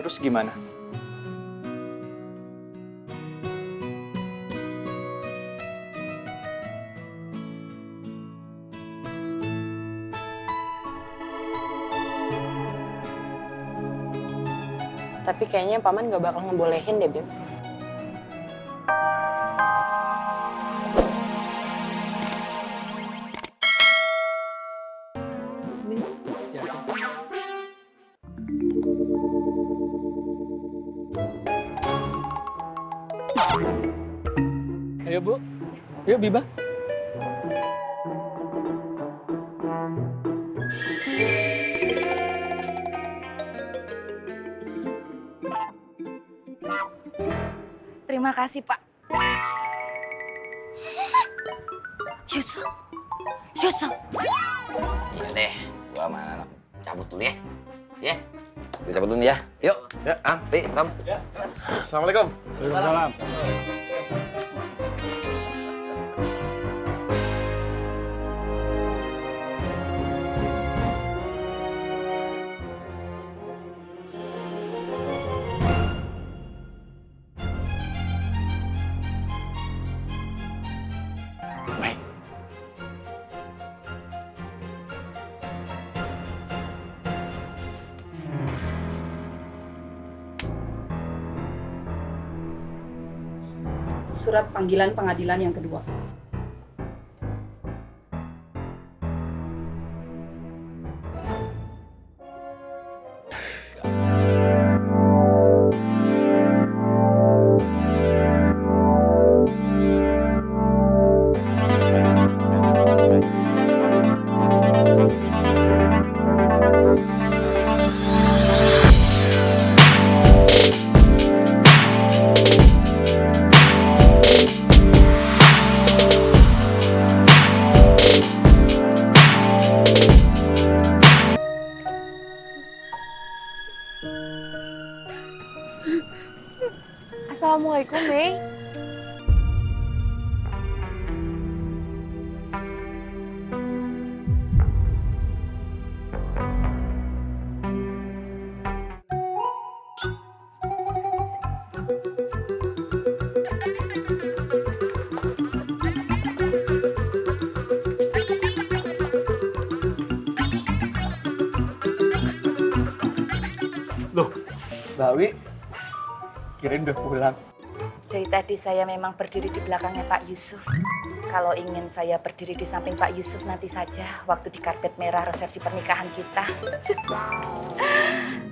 Terus gimana? Tapi kayaknya Paman gak bakal ngebolehin deh, Bim. Ayo Bu, yuk Biba. Terima kasih, Pak. Yusuf. Yusuf. Iya deh, gua sama anak cabut dulu ya. Ya. Kita cabut dulu ya. Yuk. Ya, Am, Pi, Tom. Ya. Assalamualaikum. Waalaikumsalam. Baik. Surat panggilan pengadilan yang kedua. Assalamualaikum, Mei. Loh, Bawi, kirain udah pulang. Dari tadi saya memang berdiri di belakangnya Pak Yusuf. Kalau ingin saya berdiri di samping Pak Yusuf nanti saja waktu di karpet merah resepsi pernikahan kita.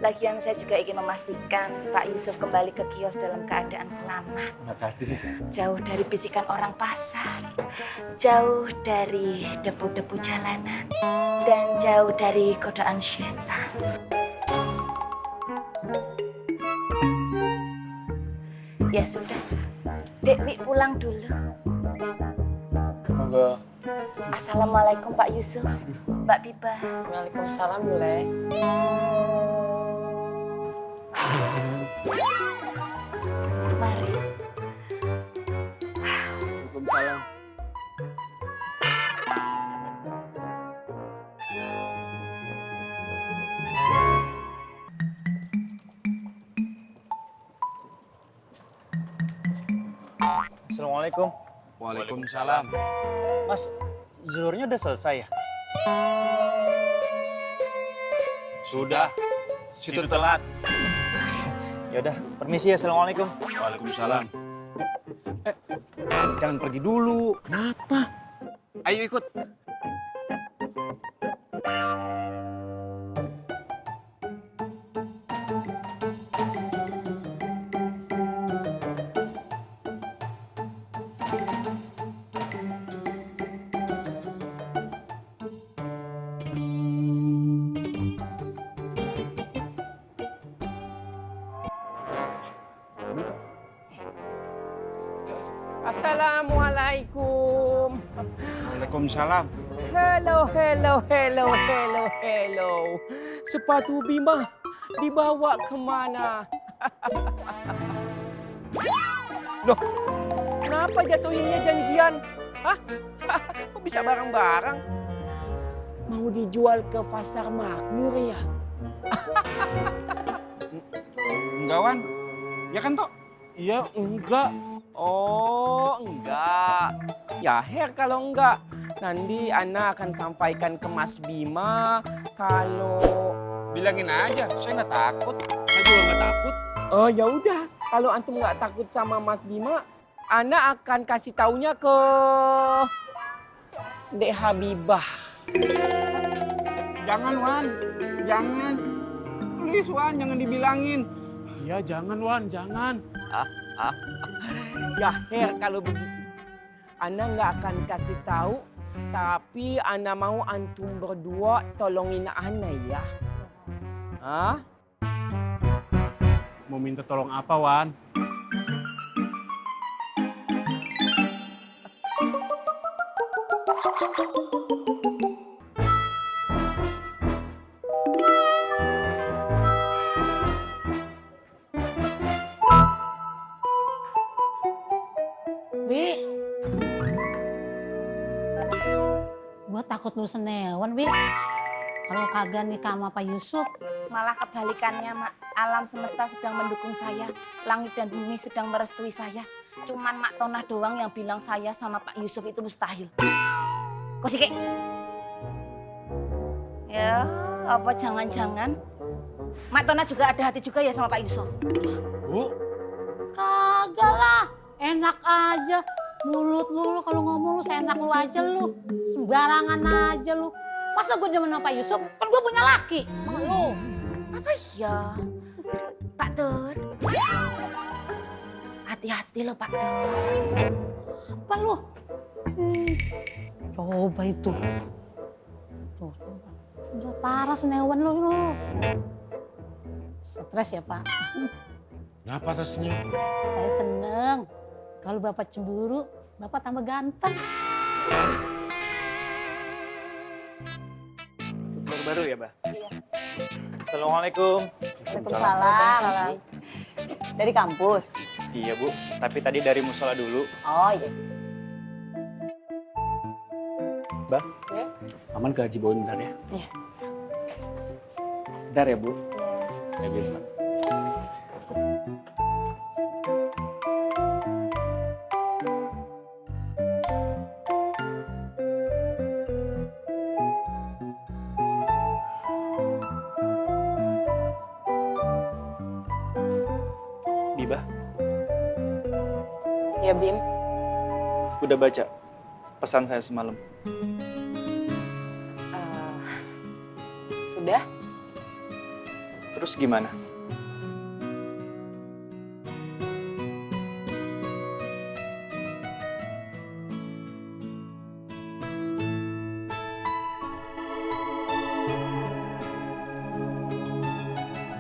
Lagian saya juga ingin memastikan Pak Yusuf kembali ke kios dalam keadaan selamat. Makasih. Jauh dari bisikan orang pasar, jauh dari debu-debu jalanan, dan jauh dari godaan setan. Ya sudah, Dewi pulang dulu. Monggo. Assalamualaikum Pak Yusuf, Mbak Biba. Waalaikumsalam, Bule. Mari. Waalaikumsalam. Assalamualaikum. Waalaikumsalam. Mas, zuhurnya udah selesai ya? Sudah, situ telat. Yaudah, permisi ya. Assalamualaikum. Waalaikumsalam. Jangan pergi dulu. Kenapa? Ayo ikut. Assalamualaikum. Waalaikumsalam. Hello. Sepatu Bima dibawa kemana? Loh, kenapa jatuhinnya janjian? Hah? Kok bisa bareng-bareng? Mau dijual ke pasar makmur ya? Enggak, Wan. Ya kan, Tok? Ya enggak. Oh, enggak. Ya Her kalau enggak. Nanti Ana akan sampaikan ke Mas Bima kalau Bilangin aja, saya nggak takut. Saya juga nggak takut. oh ya udah, kalau antum nggak takut sama Mas Bima, Ana akan kasih taunya ke Dek Habibah. Jangan, Wan. Jangan. Please, Wan, jangan dibilangin. Iya, jangan, Wan, jangan. Ya Her kalau begitu, Ana nggak akan kasih tahu, tapi Ana mau antum berdua tolongin Ana ya. Hah? Mau minta tolong apa, Wan? Wi, gua takut lu senewan, Wi. Kalau kagak nikah sama Pak Yusuf. Malah kebalikannya, Mak. Alam semesta sedang mendukung saya. Langit dan bumi sedang merestui saya. Cuman Mak Tonah doang yang bilang saya sama Pak Yusuf itu mustahil. Kok sih, Kek? Ya, apa jangan-jangan Mak Tonah juga ada hati juga ya sama Pak Yusuf? Bu, Kagak lah, enak aja. Mulut lu kalau ngomong lu seenak lu aja lu. Sembarangan aja lu. Masa gue demen sama Pak Yusuf? Kan gue punya laki. Emang lu? Apa ya? Pak Tur. Hati-hati loh Pak Tur. Apa lu? Coba itu. Tuh, udah parah senewan lu. Stres ya Pak? kenapa tersenyum? Saya seneng. Kalau Bapak cemburu, Bapak tambah ganteng. Baru ya, Bah? Iya. Assalamualaikum. Waalaikumsalam. Dari kampus. Iya, Bu. Tapi tadi dari musola dulu. Oh iya. Bah, Ya. Aman ke Haji Bowen bentar ya? Iya. Bentar ya, Bu. Ya, Bima. Bibah, Ya Bim. udah baca pesan saya semalam. Sudah? Terus gimana?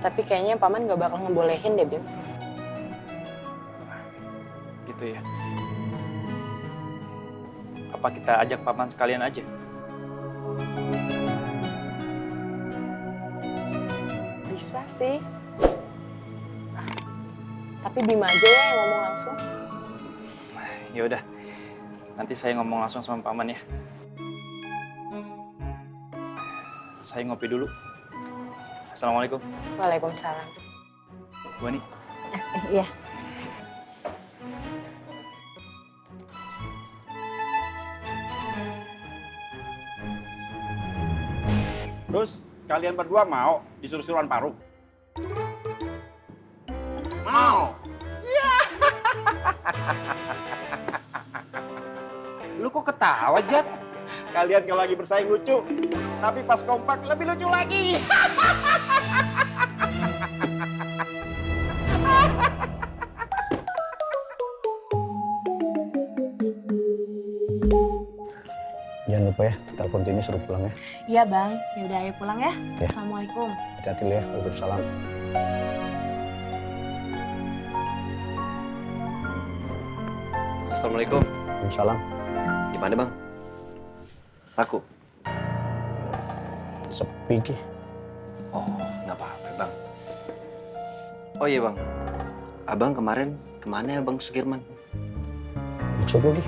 Tapi kayaknya Paman gak bakal ngebolehin deh Bim. Gitu ya. Apa kita ajak paman sekalian aja? Bisa sih. Tapi Bima aja ya yang ngomong langsung. Ya udah. Nanti saya ngomong langsung sama paman ya. Saya ngopi dulu. Assalamualaikum. Waalaikumsalam. Bu Ani. Iya. Terus kalian berdua mau disuruh-suruhan Paruk? Mau. Lu kok ketawa, Jat? Kalian kalau lagi bersaing lucu, tapi pas kompak lebih lucu lagi. Jangan lupa ya, telepon Tini suruh pulang ya. Iya Bang, ya udah ayo pulang ya. Ya. Assalamualaikum. Hati-hati lu ya, waalaikumsalam. Assalamualaikum. Waalaikumsalam. Gimana bang? Laku? Sepi Ki. Oh, nggak apa-apa bang. Oh iya bang, abang kemarin kemana ya bang Sukirman? Maksud lu Ki?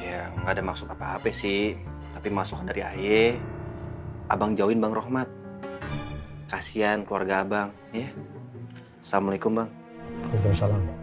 Ya nggak ada maksud apa-apa sih, tapi masukan dari Aye, abang jauhin Bang Rohmat. Kasian keluarga abang, ya. Assalamualaikum bang. Waalaikumsalam.